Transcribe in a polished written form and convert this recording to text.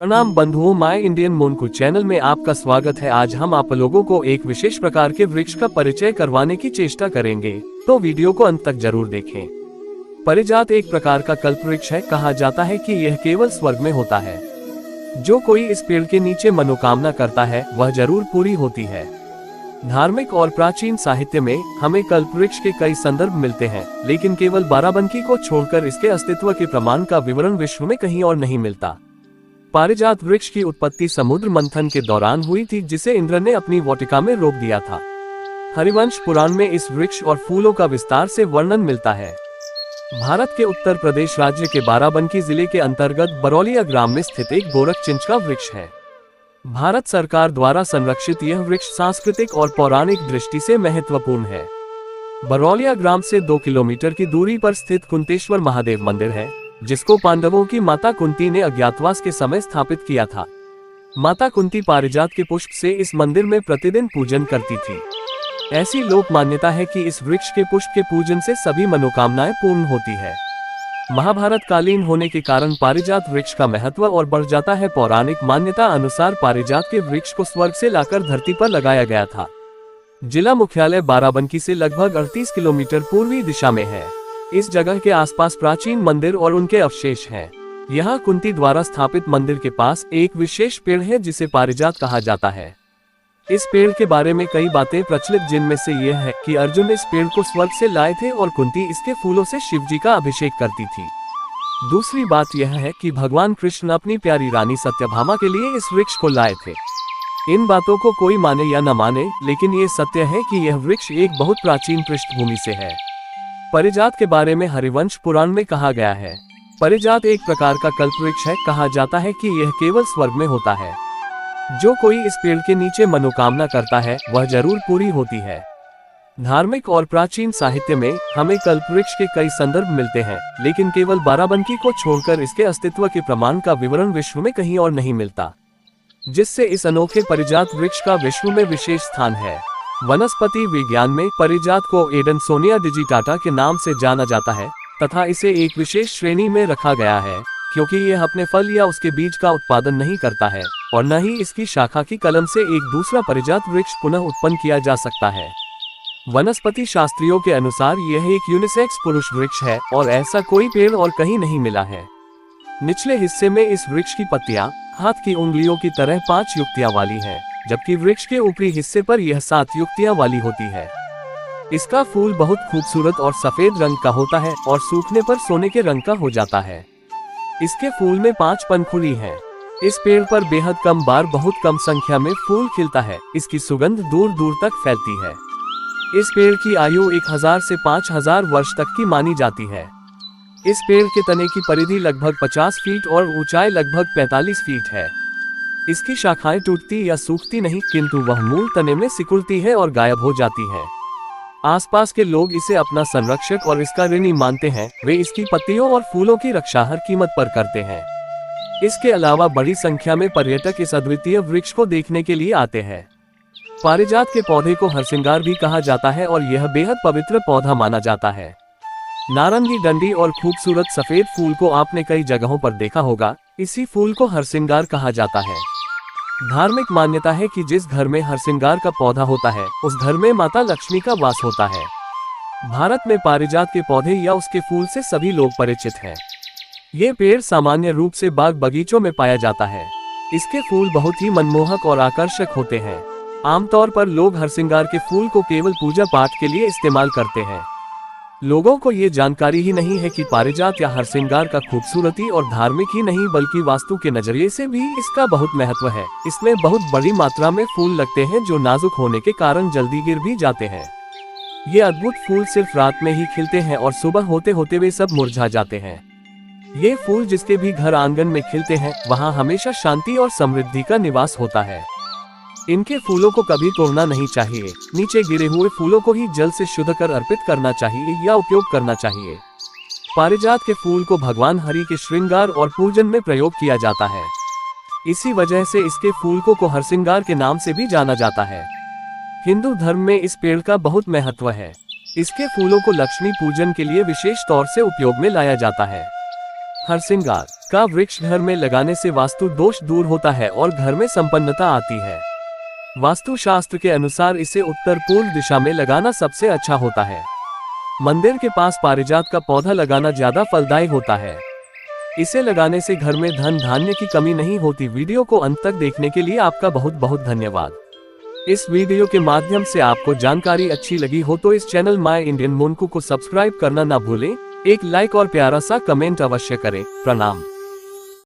प्रणाम बंधुओं, my Indian मोनकू channel में आपका स्वागत है। आज हम आप लोगों को एक विशेष प्रकार के वृक्ष का परिचय करवाने की चेष्टा करेंगे, तो वीडियो को अंत तक जरूर देखें। पारिजात एक प्रकार का कल्प वृक्ष है। कहा जाता है कि यह केवल स्वर्ग में होता है। जो कोई इस पेड़ के नीचे मनोकामना करता है वह जरूर पूरी होती है। धार्मिक और प्राचीन साहित्य में हमें कल्प वृक्ष के कई संदर्भ मिलते हैं, लेकिन केवल बाराबंकी को छोड़कर इसके अस्तित्व के प्रमाण का विवरण विश्व में कहीं और नहीं मिलता। पारिजात वृक्ष की उत्पत्ति समुद्र मंथन के दौरान हुई थी, जिसे इंद्र ने अपनी वाटिका में रोक दिया था। हरिवंश पुराण में इस वृक्ष और फूलों का विस्तार से वर्णन मिलता है। भारत के उत्तर प्रदेश राज्य के बाराबंकी जिले के अंतर्गत बरौलिया ग्राम में स्थित एक गोरखचिंच का वृक्ष है। भारत सरकार द्वारा संरक्षित यह वृक्ष सांस्कृतिक और पौराणिक दृष्टि से महत्वपूर्ण है। बरौलिया ग्राम से 2 किलोमीटर की दूरी पर स्थित कुंतेश्वर महादेव मंदिर है, जिसको पांडवों की माता कुंती ने अज्ञातवास के समय स्थापित किया था। माता कुंती पारिजात के पुष्प से इस मंदिर में प्रतिदिन पूजन करती थी। ऐसी लोक मान्यता है कि इस वृक्ष के पुष्प के पूजन से सभी मनोकामनाएं पूर्ण होती है। महाभारत कालीन होने के कारण पारिजात वृक्ष का महत्व और बढ़ जाता है। पौराणिक मान्यता अनुसार पारिजात के वृक्ष को स्वर्ग से लाकर धरती पर लगाया गया था। जिला मुख्यालय बाराबंकी से लगभग 38 किलोमीटर पूर्वी दिशा में है। इस जगह के आसपास प्राचीन मंदिर और उनके अवशेष हैं। यहाँ कुंती द्वारा स्थापित मंदिर के पास एक विशेष पेड़ है जिसे पारिजात कहा जाता है। इस पेड़ के बारे में कई बातें प्रचलित, जिनमें से यह है कि अर्जुन इस पेड़ को स्वर्ग से लाए थे और कुंती इसके फूलों से शिव जी का अभिषेक करती थी। दूसरी बात यह है कि भगवान कृष्ण अपनी प्यारी रानी सत्यभामा के लिए इस वृक्ष को लाए थे। इन बातों को कोई माने या न माने, लेकिन ये सत्य है कि यह वृक्ष एक बहुत प्राचीन पृष्ठभूमि से है। पारिजात के बारे में हरिवंश पुराण में कहा गया है, पारिजात एक प्रकार का कल्प वृक्ष है। कहा जाता है कि यह केवल स्वर्ग में होता है। जो कोई इस पेड़ के नीचे मनोकामना करता है वह जरूर पूरी होती है। धार्मिक और प्राचीन साहित्य में हमें कल्प वृक्ष के कई संदर्भ मिलते हैं, लेकिन केवल बाराबंकी को छोड़कर इसके अस्तित्व के प्रमाण का विवरण विश्व में कहीं और नहीं मिलता, जिससे इस अनोखे पारिजात वृक्ष का विश्व में विशेष स्थान है। वनस्पति विज्ञान में पारिजात को एडेनसोनिया डिजिटाटा के नाम से जाना जाता है तथा इसे एक विशेष श्रेणी में रखा गया है, क्योंकि यह अपने फल या उसके बीज का उत्पादन नहीं करता है और न ही इसकी शाखा की कलम से एक दूसरा पारिजात वृक्ष पुनः उत्पन्न किया जा सकता है। वनस्पति शास्त्रियों के अनुसार यह एक यूनिसेक्स पुरुष वृक्ष है और ऐसा कोई पेड़ और कहीं नहीं मिला है। निचले हिस्से में इस वृक्ष की पत्तियां हाथ की उंगलियों की तरह 5 युक्तियां वाली हैं, जबकि वृक्ष के ऊपरी हिस्से पर यह 7 युक्तियां वाली होती है। इसका फूल बहुत खूबसूरत और सफेद रंग का होता है और सूखने पर सोने के रंग का हो जाता है। इसके फूल में 5 पंखुड़ी हैं। इस पेड़ पर बेहद कम बार बहुत कम संख्या में फूल खिलता है। इसकी सुगंध दूर दूर तक फैलती है। इस पेड़ की आयु 1000 से 5000 वर्ष तक की मानी जाती है। इस पेड़ के तने की परिधि लगभग 50 फीट और ऊंचाई लगभग 45 फीट है। इसकी शाखाएं टूटती या सूखती नहीं, किंतु वह मूल तने में सिकुड़ती है और गायब हो जाती है। आसपास के लोग इसे अपना संरक्षक और इसका ऋणी मानते हैं। वे इसकी पत्तियों और फूलों की रक्षा हर कीमत पर करते हैं। इसके अलावा बड़ी संख्या में पर्यटक इस अद्वितीय वृक्ष को देखने के लिए आते हैं। पारिजात के पौधे को हरसिंगार भी कहा जाता है और यह बेहद पवित्र पौधा माना जाता है। नारंगी डंडी और खूबसूरत सफेद फूल को आपने कई जगहों पर देखा होगा। इसी फूल को हरसिंगार कहा जाता है। धार्मिक मान्यता है कि जिस घर में हरसिंगार का पौधा होता है उस घर में माता लक्ष्मी का वास होता है। भारत में पारिजात के पौधे या उसके फूल से सभी लोग परिचित हैं। ये पेड़ सामान्य रूप से बाग बगीचों में पाया जाता है। इसके फूल बहुत ही मनमोहक और आकर्षक होते हैं। आमतौर पर लोग हरसिंगार के फूल को केवल पूजा पाठ के लिए इस्तेमाल करते हैं। लोगों को ये जानकारी ही नहीं है कि पारिजात या हरसिंगार का खूबसूरती और धार्मिक ही नहीं बल्कि वास्तु के नजरिए से भी इसका बहुत महत्व है। इसमें बहुत बड़ी मात्रा में फूल लगते हैं जो नाजुक होने के कारण जल्दी गिर भी जाते हैं। ये अद्भुत फूल सिर्फ रात में ही खिलते हैं और सुबह होते होते वे सब मुरझा जाते हैं। ये फूल जिसके भी घर आंगन में खिलते हैं वहाँ हमेशा शांति और समृद्धि का निवास होता है। इनके फूलों को कभी तोड़ना नहीं चाहिए। नीचे गिरे हुए फूलों को ही जल से शुद्ध कर अर्पित करना चाहिए या उपयोग करना चाहिए। पारिजात के फूल को भगवान हरि के श्रृंगार और पूजन में प्रयोग किया जाता है। इसी वजह से इसके फूल को हरसिंगार के नाम से भी जाना जाता है। हिंदू धर्म में इस पेड़ का बहुत महत्व है। इसके फूलों को लक्ष्मी पूजन के लिए विशेष तौर से उपयोग में लाया जाता है। हरसिंगार इसका वृक्ष घर में लगाने से वास्तु दोष दूर होता है और घर में संपन्नता आती है। वास्तु शास्त्र के अनुसार इसे उत्तर पूर्व दिशा में लगाना सबसे अच्छा होता है। मंदिर के पास पारिजात का पौधा लगाना ज्यादा फलदायी होता है। इसे लगाने से घर में धन धान्य की कमी नहीं होती। वीडियो को अंत तक देखने के लिए आपका बहुत बहुत धन्यवाद। इस वीडियो के माध्यम से आपको जानकारी अच्छी लगी हो तो इस चैनल माय इंडियन मोनकू को सब्सक्राइब करना ना भूलें। एक लाइक और प्यारा सा कमेंट अवश्य करें। प्रणाम।